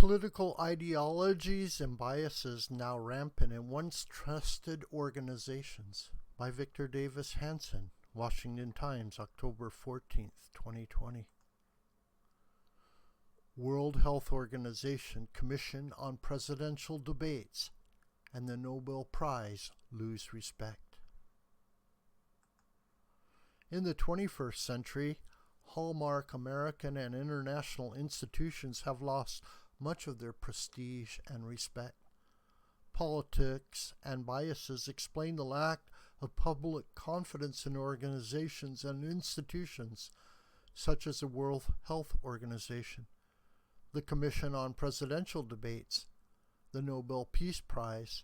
Political ideologies and biases now rampant in once trusted organizations by Victor Davis Hanson, Washington Times, October 14th, 2020. World Health Organization Commission on Presidential Debates and the Nobel Prize lose respect. In the 21st century, hallmark American and international institutions have lost much of their prestige and respect. Politics and biases explain the lack of public confidence in organizations and institutions such as the World Health Organization, the Commission on Presidential Debates, the Nobel Peace Prize,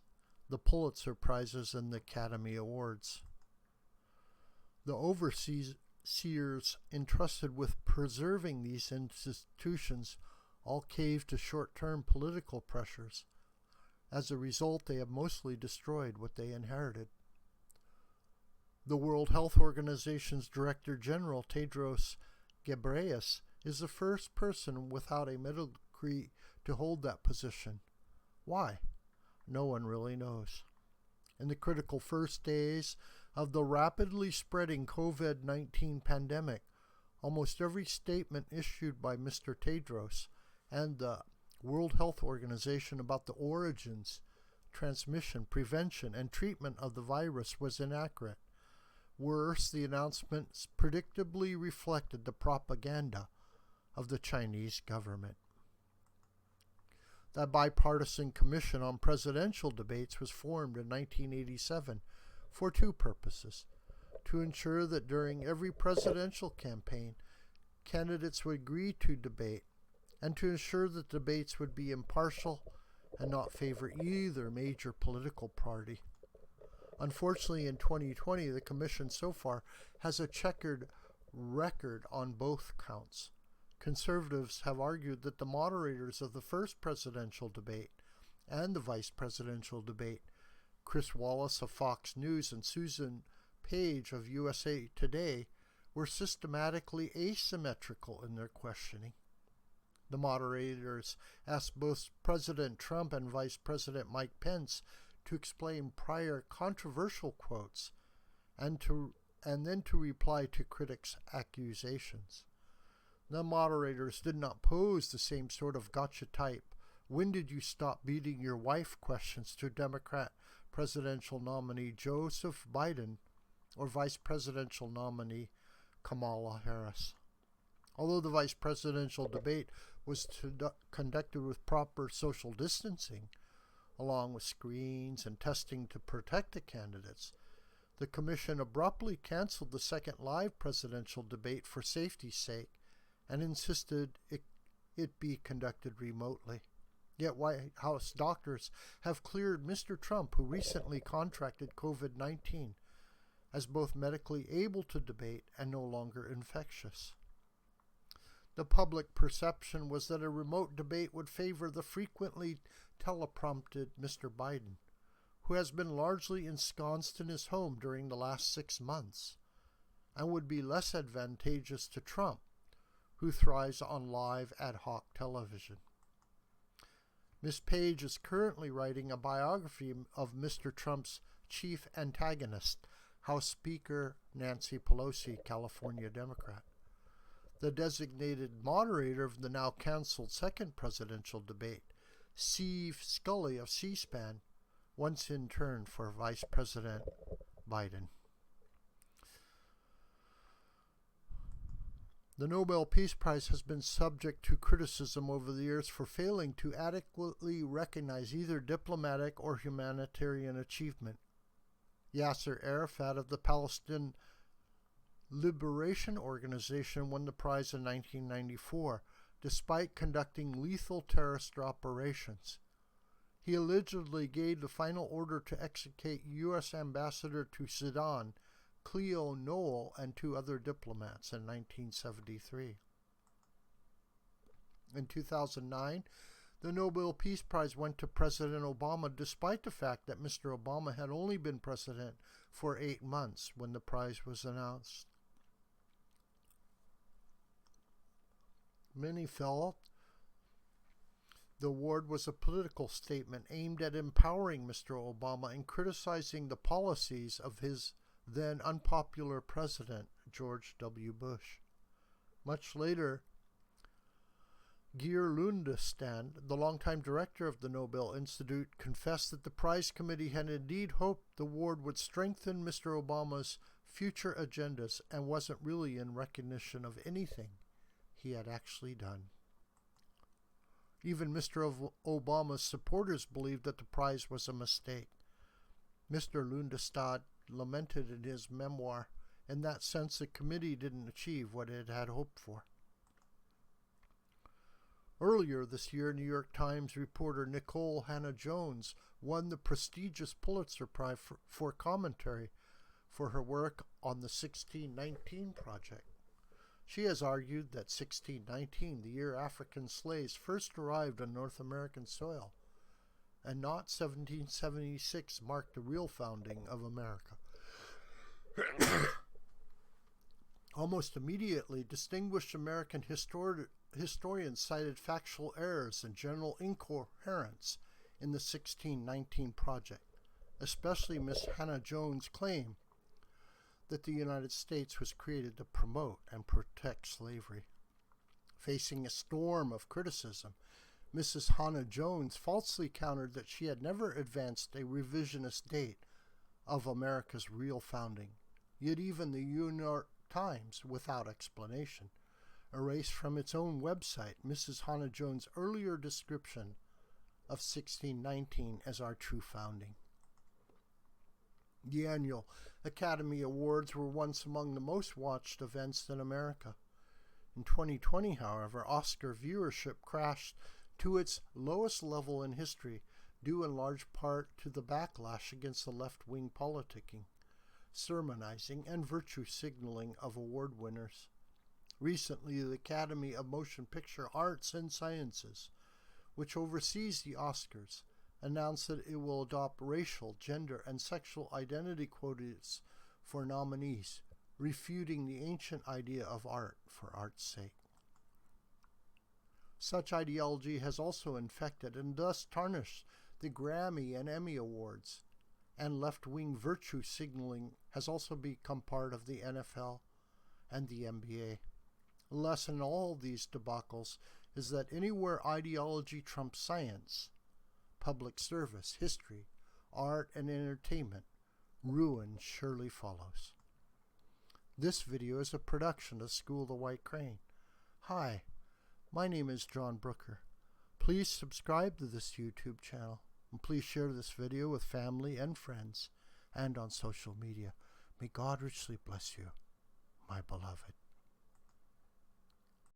the Pulitzer Prizes, and the Academy Awards. The overseers entrusted with preserving these institutions all caved to short-term political pressures. As a result, they have mostly destroyed what they inherited. The World Health Organization's Director General, Tedros Ghebreyesus, is the first person without a medical degree to hold that position. Why? No one really knows. In the critical first days of the rapidly spreading COVID-19 pandemic, almost every statement issued by Mr. Tedros and the World Health Organization about the origins, transmission, prevention, and treatment of the virus was inaccurate. Worse, the announcements predictably reflected the propaganda of the Chinese government. That bipartisan commission on presidential debates was formed in 1987 for two purposes: to ensure that during every presidential campaign, candidates would agree to debate, and to ensure that debates would be impartial and not favor either major political party. Unfortunately, in 2020, the Commission so far has a checkered record on both counts. Conservatives have argued that the moderators of the first presidential debate and the vice presidential debate, Chris Wallace of Fox News and Susan Page of USA Today, were systematically asymmetrical in their questioning. The moderators asked both President Trump and Vice President Mike Pence to explain prior controversial quotes and then to reply to critics' accusations. The moderators did not pose the same sort of gotcha type "when did you stop beating your wife" questions to Democrat presidential nominee Joseph Biden or Vice Presidential nominee Kamala Harris. Although the vice presidential debate was conducted with proper social distancing, along with screens and testing to protect the candidates, the commission abruptly canceled the second live presidential debate for safety's sake and insisted it be conducted remotely. Yet White House doctors have cleared Mr. Trump, who recently contracted COVID-19, as both medically able to debate and no longer infectious. The public perception was that a remote debate would favor the frequently teleprompted Mr. Biden, who has been largely ensconced in his home during the last 6 months, and would be less advantageous to Trump, who thrives on live ad hoc television. Ms. Page is currently writing a biography of Mr. Trump's chief antagonist, House Speaker Nancy Pelosi, California Democrat. The designated moderator of the now canceled second presidential debate, Steve Scully of C-SPAN, once interned for Vice President Biden. The Nobel Peace Prize has been subject to criticism over the years for failing to adequately recognize either diplomatic or humanitarian achievement. Yasser Arafat of the Palestinian Liberation Organization won the prize in 1994, despite conducting lethal terrorist operations. He allegedly gave the final order to execute U.S. Ambassador to Sudan, Cleo Noel, and 2 other diplomats in 1973. In 2009, the Nobel Peace Prize went to President Obama, despite the fact that Mr. Obama had only been president for 8 months when the prize was announced. Many felt The award was a political statement aimed at empowering Mr. Obama and criticizing the policies of his then unpopular president, George W. Bush. Much later, Geir Lundestad, the longtime director of the Nobel Institute, confessed that the prize committee had indeed hoped the award would strengthen Mr. Obama's future agendas and wasn't really in recognition of anything he had actually done. Even Mr. Obama's supporters believed that the prize was a mistake. Mr. Lundestad lamented in his memoir, in that sense the committee didn't achieve what it had hoped for. Earlier this year, New York Times reporter Nikole Hannah-Jones won the prestigious Pulitzer Prize for commentary for her work on the 1619 Project. She has argued that 1619, the year African slaves first arrived on North American soil, and not 1776, marked the real founding of America. Almost immediately, distinguished American historians cited factual errors and general incoherence in the 1619 Project, especially Miss Hannah-Jones' claim that the United States was created to promote and protect slavery. Facing a storm of criticism, Mrs. Hannah-Jones falsely countered that she had never advanced a revisionist date of America's real founding. Yet even the New York Times, without explanation, erased from its own website Mrs. Hannah-Jones' earlier description of 1619 as our true founding. The annual Academy Awards were once among the most watched events in America. In 2020, however, Oscar viewership crashed to its lowest level in history, due in large part to the backlash against the left-wing politicking, sermonizing, and virtue signaling of award winners. Recently, the Academy of Motion Picture Arts and Sciences, which oversees the Oscars, announced that it will adopt racial, gender, and sexual identity quotas for nominees, refuting the ancient idea of art for art's sake. Such ideology has also infected and thus tarnished the Grammy and Emmy Awards, and left-wing virtue signaling has also become part of the NFL and the NBA. The lesson in all these debacles is that anywhere ideology trumps science, public service, history, art, and entertainment, ruin surely follows. This video is a production of School the White Crane. Hi, my name is John Brooker. Please subscribe to this YouTube channel, and please share this video with family and friends and on social media. May God richly bless you, my beloved.